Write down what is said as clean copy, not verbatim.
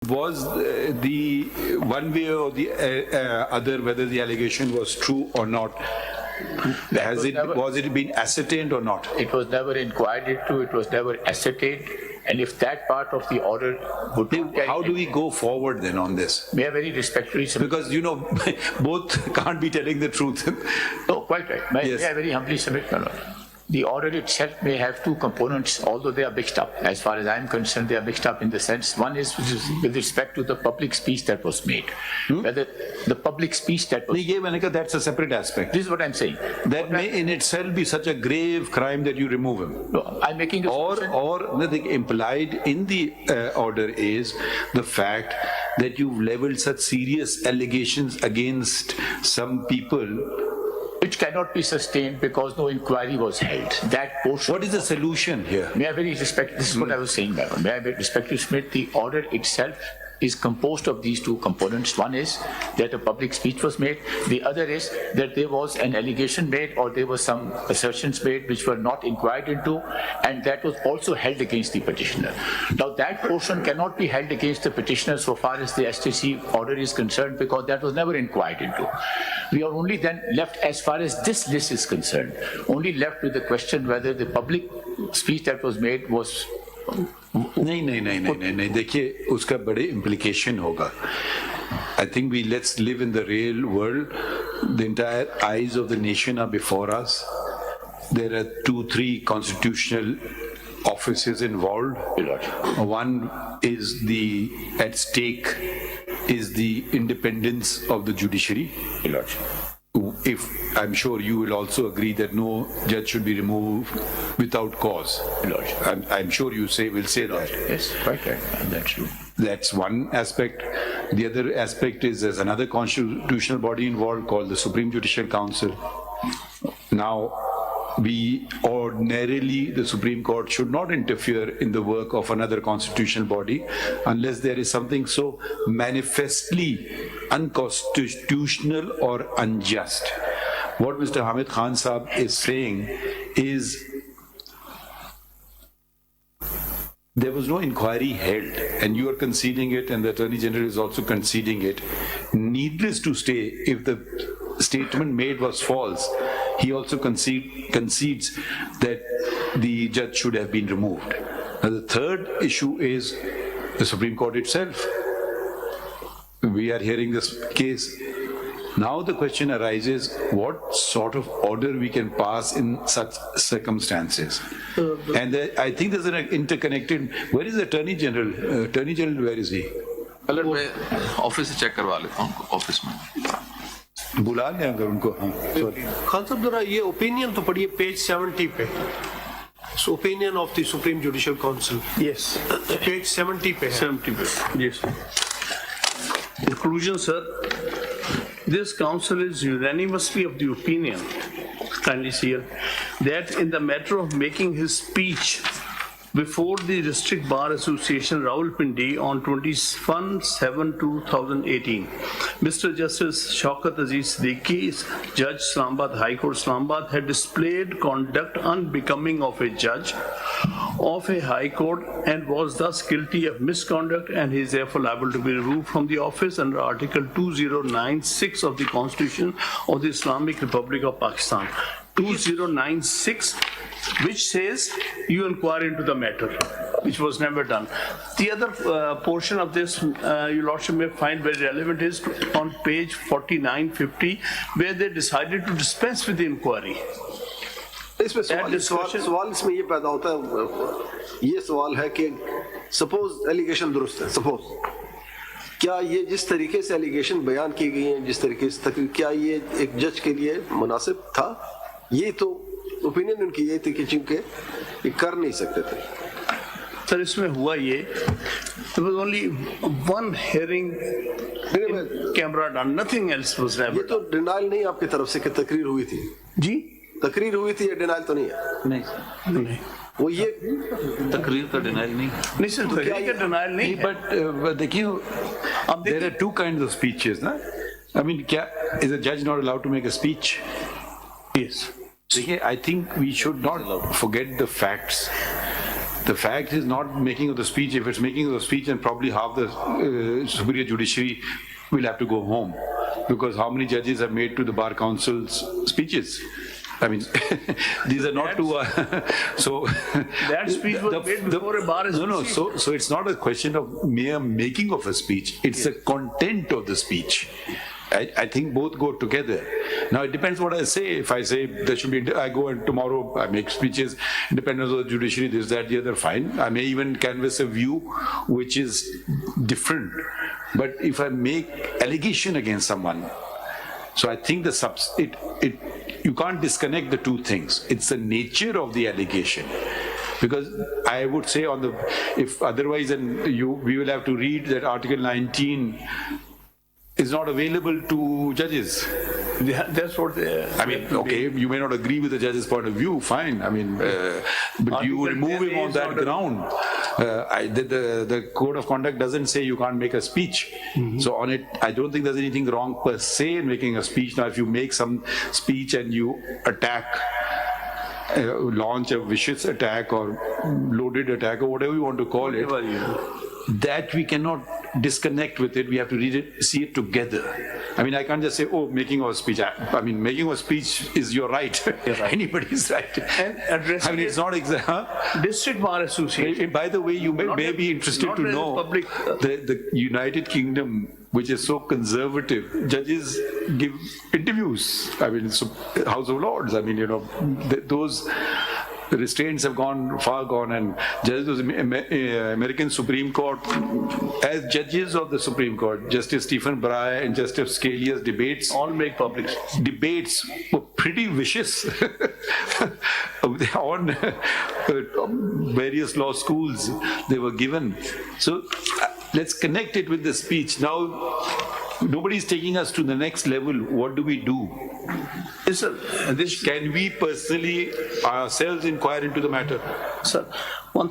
Was the one way or the other, whether the allegation was true or not? Was it been ascertained or not? It was never inquired into, it was never ascertained. And if that part of the order would not carry, how do we go forward then on this? may I very respectfully submit? Because, you know, both can't be telling the truth. No, quite right. May I very humbly submit, my Lord? The order itself may have two components, although they are mixed up. As far as I am concerned, they are mixed up in the sense, one is with respect to the public speech that was made. Whether the public speech that was made. That's a separate aspect. This is what I'm saying. That may in itself be such a grave crime that you remove him. No, I'm making a Or nothing implied in the order is the fact that you've leveled such serious allegations against some people, which cannot be sustained because no inquiry was held. That portion. What is the solution here? May I very respect, this is what I was saying, Madam. May I very respectfully submit, the order itself is composed of these two components. One is that a public speech was made. The other is that there was an allegation made or there were some assertions made which were not inquired into, and that was also held against the petitioner. Now that portion cannot be held against the petitioner so far as the STC order is concerned, because that was never inquired into. We are only then left, as far as this list is concerned, only left with the question whether the public speech that was made was नहीं देखिए उसका बड़े implication होगा. I think let's live in the real world. The entire eyes of the nation are before us. There are 2-3 constitutional offices involved. One is at stake is the independence of the judiciary. If I'm sure you will also agree that no judge should be removed without cause. I'm sure you will say that. Yes, quite right. That's true. That's one aspect. The other aspect is there's another constitutional body involved called the Supreme Judicial Council. Now, the Supreme Court should not interfere in the work of another constitutional body unless there is something so manifestly unconstitutional or unjust. What Mr. Hamid Khan Saab is saying is there was no inquiry held, and you are conceding it, and the Attorney General is also conceding it. Needless to say, if the statement made was false, he also concedes that the judge should have been removed. Now, the third issue is the Supreme Court itself. We are hearing this case. Now the question arises, what sort of order we can pass in such circumstances? And I think there's an interconnected, where is the Attorney General? Attorney General, where is he? मैं office से check करवा लेता हूँ office में. बुला लें अगर उनको. खान साहब जरा ये ओपिनियन तो पढ़िए पेज 70 पे. So opinion of the Supreme Judicial Council. Yes. Page 70 पे. 70 पे. Yes. Conclusion, sir. This council is unanimously of the opinion, kindly see here, that in the matter of making his speech before the District Bar Association Rawalpindi on 21/7/2018, Mr. Justice Shaukat Aziz Siddiqui, Judge Islamabad High Court Islamabad, had displayed conduct unbecoming of a judge of a High Court and was thus guilty of misconduct, and he is therefore liable to be removed from the office under Article 2096 of the Constitution of the Islamic Republic of Pakistan. 2096, which says you inquire into the matter, which was never done. The other portion of this, your Lordship may find very relevant, is on page 49-50, where they decided to dispense with the inquiry. इसमें सवाल इसमें ये पैदा होता है, ये सवाल है कि सपोज एलिगेशन दुरुस्त है, सपोज क्या ये जिस तरीके से एलिगेशन बयान की गई है, जिस तरीके से क्या ये एक जज के लिए मुनासिब था? ये तो ओपिनियन उनकी ये थी कि चूंकि ये कर नहीं सकते थे. सर इसमें हुआ ये, there was only one hearing in camera done, nothing else was never. ये तो डिनाइल नहीं आपकी तरफ से कि तकरीर हुई थी. जी तकरीर हुई थी, ये डिनाइल तो नहीं है. नहीं वो ये तकरीर का डिनाइल नहीं सर, तकरीर का डिनाइल नहीं. But देखिए, there are two kinds of speeches, ना? I mean, is a judge not allowed to make a speech? Yes. I think we should not forget the facts. The fact is not making of the speech. If it's making of the speech, then probably half the superior judiciary will have to go home, because how many judges have made to the Bar Council's speeches? I mean, these are not too. So That speech was made before a bar No. association. So it's not a question of mere making of a speech. It's the content of the speech. I think both go together. Now it depends what I say. If I say there should be, I go and tomorrow I make speeches, independence of the judiciary, this, that, the other, fine. I may even canvass a view which is different. But if I make allegation against someone, so I think you can't disconnect the two things. It's the nature of the allegation. Because I would say if otherwise, then we will have to read that Article 19 is not available to judges. Yeah, that's what they. I mean, okay, you may not agree with the judge's point of view, fine. I mean, but you remove him on that ground. The code of conduct doesn't say you can't make a speech. So on it, I don't think there's anything wrong per se in making a speech. Now, if you make some speech and you attack, launch a vicious attack or loaded attack or whatever you want to call it, that we cannot disconnect with it. We have to read it, see it together. I mean, I can't just say, oh, making of a speech. I mean, making of a speech is your right. Anybody's right. And addressing I mean, it's not exact. District Bar Association. By the way, you may be interested to know public, the United Kingdom, which is so conservative, judges give interviews. I mean, it's House of Lords. I mean, those restraints have far gone, and judges of the American Supreme Court, as judges of the Supreme Court, Justice Stephen Breyer and Justice Scalia's debates, all make public. Debates were pretty vicious on various law schools they were given. So let's connect it with the speech. Now, nobody's taking us to the next level. What do we do? This Can we personally ourselves inquire into the matter? Sir, one